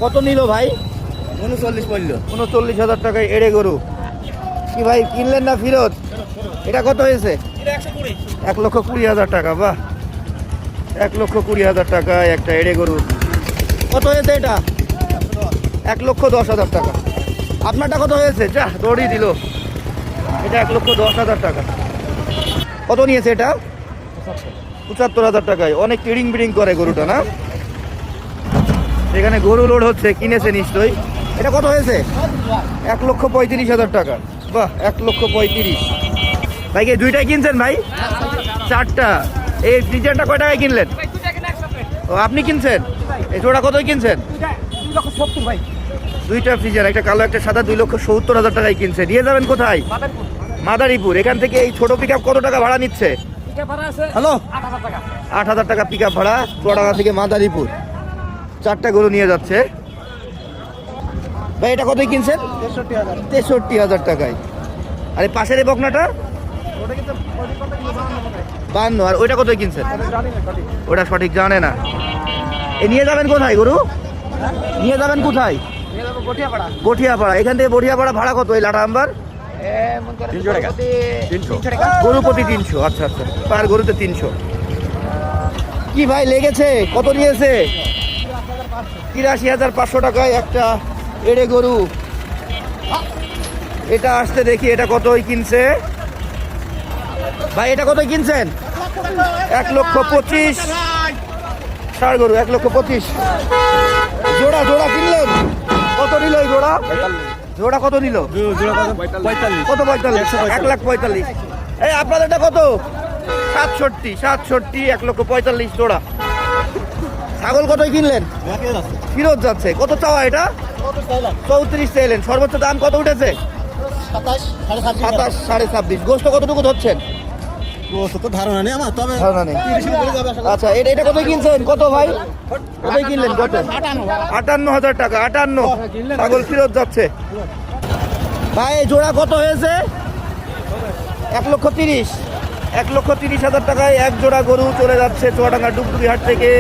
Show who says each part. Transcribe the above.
Speaker 1: কত নিল ভাই?
Speaker 2: 39 পড়লো।
Speaker 1: 39,000 টাকায় এড়ে গরু। কি ভাই কিনলেন না ফিরত? এটা কত হয়েছে? 1,20,000 টাকা। বাহ, 1,20,000 টাকায় একটা এড়ে গরু। কত হয়েছে এটা? 1,10,000 টাকা। আপনারটা কত হয়েছে? যা দৌড়ই দিল। এটা 1,10,000 টাকা। কত নিয়েছে এটা? 75,000 টাকায়। অনেক টিডিং বিডিং করে গরুটা না? এখানে গরু লোড হচ্ছে, কিনেছে নিশ্চয়ই। এটা কত হয়েছে? 1,35,000 টাকা। বাহ, 1,35,000। ভাই কি দুইটাই কিনছেন ভাই? চারটা। এই ফ্রিজারটা কয় টাকায় কিনলেন? ও আপনি কিনছেন? এই জোড়া কতই কিনছেন?
Speaker 2: 2,70,000 ভাই।
Speaker 1: দুইটা ফ্রিজার, একটা কালো একটা সাদা, 2,70,000 টাকায় কিনছে। নিয়ে যাবেন কোথায়? মাদারীপুর। এখান থেকে এই ছোট পিকআপ কত টাকা ভাড়া নিচ্ছে? হ্যালো, 8,000 টাকা পিকআপ ভাড়া চুয়াডাঙ্গা থেকে মাদারীপুর। চারটা গরু নিয়ে যাচ্ছে ভাই। এটা কতই কিনছেন? 63,000 টাকায়। আরে পাশের এই বকনাটা 52। আর ওইটা কতই কিনছেন? ওটা সঠিক জানে না। এ নিয়ে যাবেন কোথায় গরু? নিয়ে যাবেন কোথায়? গঠিয়াপাড়া। এখান থেকে গঠিয়াপাড়া ভাড়া কত এই লাটা আম্বার?
Speaker 2: 300 টাকা।
Speaker 1: গরু প্রতি 300। আচ্ছা আচ্ছা, পার গরুতে 300। কি ভাই লেগেছে? কত নিয়েছে? 83,500 টাকায় একটা এড়ে গরু। এটা আসতে দেখি এটা কতই কিনছে ভাই? এটা কতই কিনছেন? 1,25,000। ষাড় গরু 1,25,000। জোড়া জোড়া কিনলেন? কত নিল এই জোড়া? জোড়া কত নিল? কত? 45। 1,45,000। এই আপনাদেরটা কত? 67। 1,45,000 জোড়া। ছাগল কতই কিনলেন? ফিরত যাচ্ছে। কত চাওয়া এটা? 34 চাইলেন। সর্বোচ্চ দাম কত উঠেছে? 27, 26.5। গোস্ত কতটুকু ধরছেন?
Speaker 2: ধারণা নেই আমার, তবে
Speaker 1: ধারণা নেই। আচ্ছা, এটা কত কিনছেন? কত ভাই? কতই কিনলেন? কত? 58,000 টাকা। 58। ছাগল ফিরত যাচ্ছে ভাই। এই জোড়া কত হয়েছে? 1,30,000। 1,30,000 টাকায় এক জোড়া গরু চলে যাচ্ছে চুয়াডাঙ্গা ডুগডুগি হাট থেকে